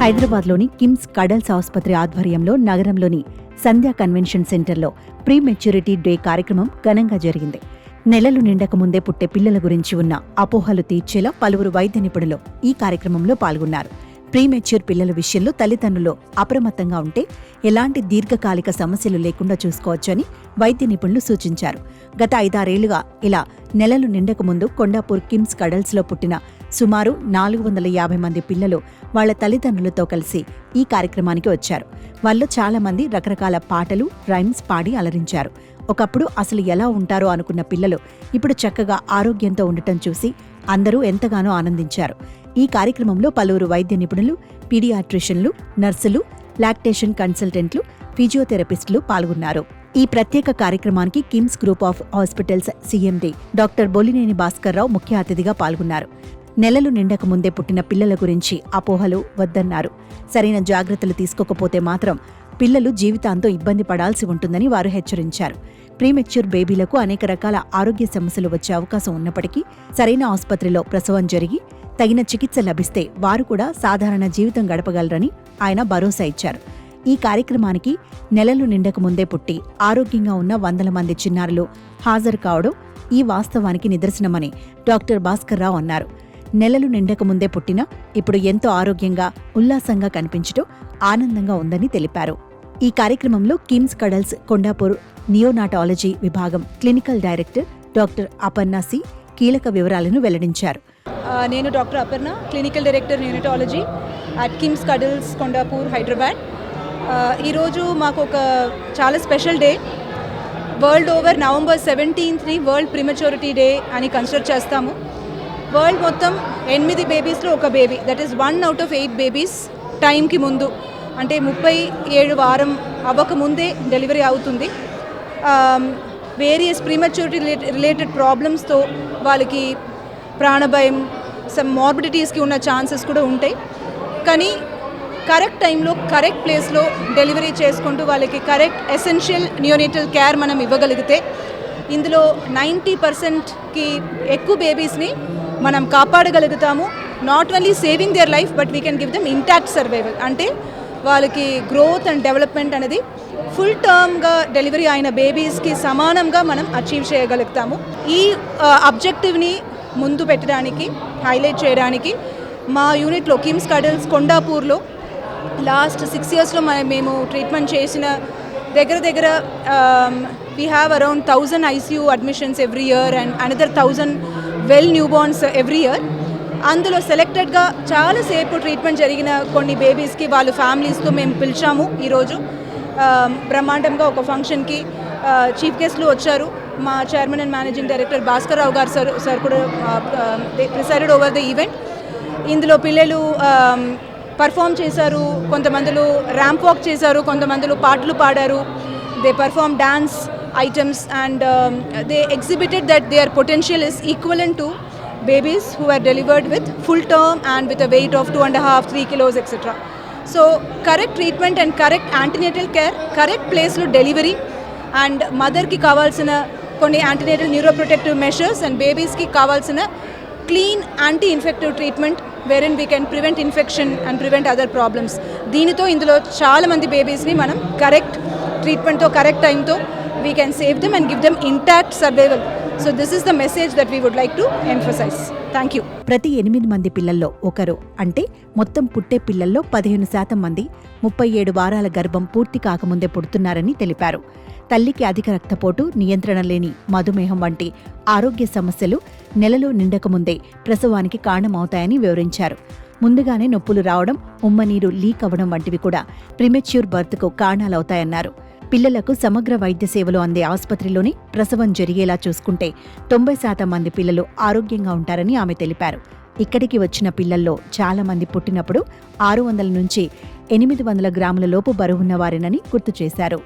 హైదరాబాద్లోని కిమ్స్ కడల్స్ ఆసుపత్రి ఆధ్వర్యంలో నగరంలోని సంధ్యా కన్వెన్షన్ సెంటర్లో ప్రీ మెచ్యూరిటీ డే కార్యక్రమం ఘనంగా జరిగింది. నెలలు నిండక ముందే పుట్టే పిల్లల గురించి ఉన్న అపోహలు తీర్చేలా పలువురు వైద్య నిపుణులు ఈ కార్యక్రమంలో పాల్గొన్నారు. ప్రీమెచ్యూర్ పిల్లల విషయంలో తల్లిదండ్రులు అప్రమత్తంగా ఉంటే ఎలాంటి దీర్ఘకాలిక సమస్యలు లేకుండా చూసుకోవచ్చని వైద్య నిపుణులు సూచించారు. గత 5-6 ఏళ్లుగా ఇలా నెలలు నిండక ముందు కొండాపూర్ కిమ్స్ కడల్స్లో పుట్టిన సుమారు 450 మంది పిల్లలు వాళ్ల తల్లిదండ్రులతో కలిసి ఈ కార్యక్రమానికి వచ్చారు. వాళ్ళు చాలా మంది రకరకాల పాటలు, రైమ్స్ పాడి అలరించారు. ఒకప్పుడు అసలు ఎలా ఉంటారో అనుకున్న పిల్లలు ఇప్పుడు చక్కగా ఆరోగ్యంతో ఉండటం చూసి అందరూ ఎంతగానో ఆనందించారు. ఈ కార్యక్రమంలో పలువురు వైద్య నిపుణులు, పీడియాట్రిషియన్లు, నర్సులు, లాక్టేషన్ కన్సల్టెంట్లు, ఫిజియోథెరపిస్టులు పాల్గొన్నారు. ఈ ప్రత్యేక కార్యక్రమానికి KIMS group of hospitals CMD doctor Bolineni Bhaskar Rao ముఖ్య అతిథిగా పాల్గొన్నారు. నెలలు నిండక ముందే పుట్టిన పిల్లల గురించి అపోహలు వద్దన్నారు. సరైన జాగ్రత్తలు తీసుకోకపోతే మాత్రం పిల్లలు జీవితాంతం ఇబ్బంది పడాల్సి ఉంటుందని వారు హెచ్చరించారు. ప్రీమెచ్యూర్ బేబీలకు అనేక రకాల ఆరోగ్య సమస్యలు వచ్చే అవకాశం ఉన్నప్పటికీ సరైన ఆసుపత్రిలో ప్రసవం జరిగి తగిన చికిత్స లభిస్తే వారు కూడా సాధారణ జీవితం గడపగలరని ఆయన భరోసా ఇచ్చారు. ఈ కార్యక్రమానికి నెలలు నిండక ముందే పుట్టి ఆరోగ్యంగా ఉన్న 100 మంది చిన్నారులు హాజరు కావడం ఈ వాస్తవానికి నిదర్శనమని డాక్టర్ భాస్కర్రావు అన్నారు. నెలలు నిండక ముందే పుట్టినా ఇప్పుడు ఎంతో ఆరోగ్యంగా, ఉల్లాసంగా కనిపించడం ఆనందంగా ఉందని తెలిపారు. ఈ కార్యక్రమంలో కిమ్స్ కడల్స్ కొండాపూర్ నియోనాటాలజీ విభాగం clinical director doctor Aparna C కీలక వివరాలను వెల్లడించారు. నేను doctor Aparna, clinical director neonatology at KIMS Cuddles Kondapur, Hyderabad. ఈరోజు మాకు ఒక చాలా special day. World over November 17th world prematurity day అని కన్సిడర్ చేస్తాము. వరల్డ్ మొత్తం 8 బేబీస్లో ఒక baby, that is 1 out of 8 babies టైంకి ముందు, అంటే 37 వారం అవ్వకముందే డెలివరీ అవుతుంది. వేరియస్ ప్రీమెచ్యూరిటీ రిలేటెడ్ ప్రాబ్లమ్స్తో వాళ్ళకి ప్రాణభయం, సమ్ మార్బిడిటీస్కి ఉన్న ఛాన్సెస్ కూడా ఉంటాయి. కానీ కరెక్ట్ టైంలో కరెక్ట్ ప్లేస్లో డెలివరీ చేసుకుంటూ వాళ్ళకి కరెక్ట్ ఎసెన్షియల్ నియోనేటల్ కేర్ మనం ఇవ్వగలిగితే ఇందులో 90%కి ఎక్కువ బేబీస్ని మనం కాపాడగలుగుతాము. Not only saving their life but we can give them intact survival. అంటే వాళ్ళకి గ్రోత్ అండ్ డెవలప్మెంట్ అనేది ఫుల్ టర్మ్గా డెలివరీ అయిన బేబీస్కి సమానంగా మనం అచీవ్ చేయగలుగుతాము. ఈ అబ్జెక్టివ్ని ముందు పెట్టడానికి, హైలైట్ చేయడానికి మా యూనిట్లో కిమ్స్ కడల్స్ కొండాపూర్లో లాస్ట్ 6 yearsలో మేము ట్రీట్మెంట్ చేసిన దగ్గర we have around 1000 ICU admissions every year and another 1000 well newborns every year. అందులో సెలెక్టెడ్గా చాలాసేపు ట్రీట్మెంట్ జరిగిన కొన్ని బేబీస్కి వాళ్ళ ఫ్యామిలీస్తో మేము పిలిచాము. ఈరోజు బ్రహ్మాండంగా ఒక ఫంక్షన్కి చీఫ్ గెస్ట్లు వచ్చారు. మా chairman and managing director Bhaskar Rao గారు సార్ కూడా ప్రిసైడెడ్ ఓవర్ ద ఈవెంట్. ఇందులో పిల్లలు పర్ఫామ్ చేశారు, కొంతమందిలో ర్యాంప్ వాక్ చేశారు, కొంతమందిలో పాటలు పాడారు. They perform dance items and they exhibited that their potential is equivalent to babies who are delivered with full term and with a weight of 2.5-3 kilos etc. So correct treatment and correct antenatal care, correct place lo delivery and mother ki kavalsina konni antenatal neuroprotective measures and babies ki kavalsina clean anti-infective treatment wherein we can prevent infection and prevent other problems. దీనితో ఇందులో చాలా మంది బేబీస్ని మనం correct ట్రీట్మెంట్తో, correct టైంతో we can save them and give them intact survival. So this is the message that we would like to emphasize. Thank you. ప్రతి 8 మంది పిల్లల్లో ఒకరు, అంటే మొత్తం పుట్టే పిల్లల్లో 15% మంది 37 వారాల గర్భం పూర్తి కాకముందే పుడుతున్నారని తెలిపారు. తల్లికి అధిక రక్తపోటు, నియంత్రణ లేని మధుమేహం వంటి ఆరోగ్య సమస్యలు నెలలో నిండకముందే ప్రసవానికి కారణమవుతాయని వివరించారు. ముందుగానే నొప్పులు రావడం, ఉమ్మనీరు లీక్ అవ్వడం వంటివి కూడా ప్రీమెచ్యూర్ బర్త్కు కారణాలవుతాయన్నారు. పిల్లలకు సమగ్ర వైద్య సేవలు అందే ఆసుపత్రిలోనే ప్రసవం జరిగేలా చూసుకుంటే 90% మంది పిల్లలు ఆరోగ్యంగా ఉంటారని ఆమె తెలిపారు. ఇక్కడికి వచ్చిన పిల్లల్లో చాలా మంది పుట్టినప్పుడు 600 నుంచి 800 గ్రాముల లోపు బరువున్నవారేనని గుర్తు చేశారు.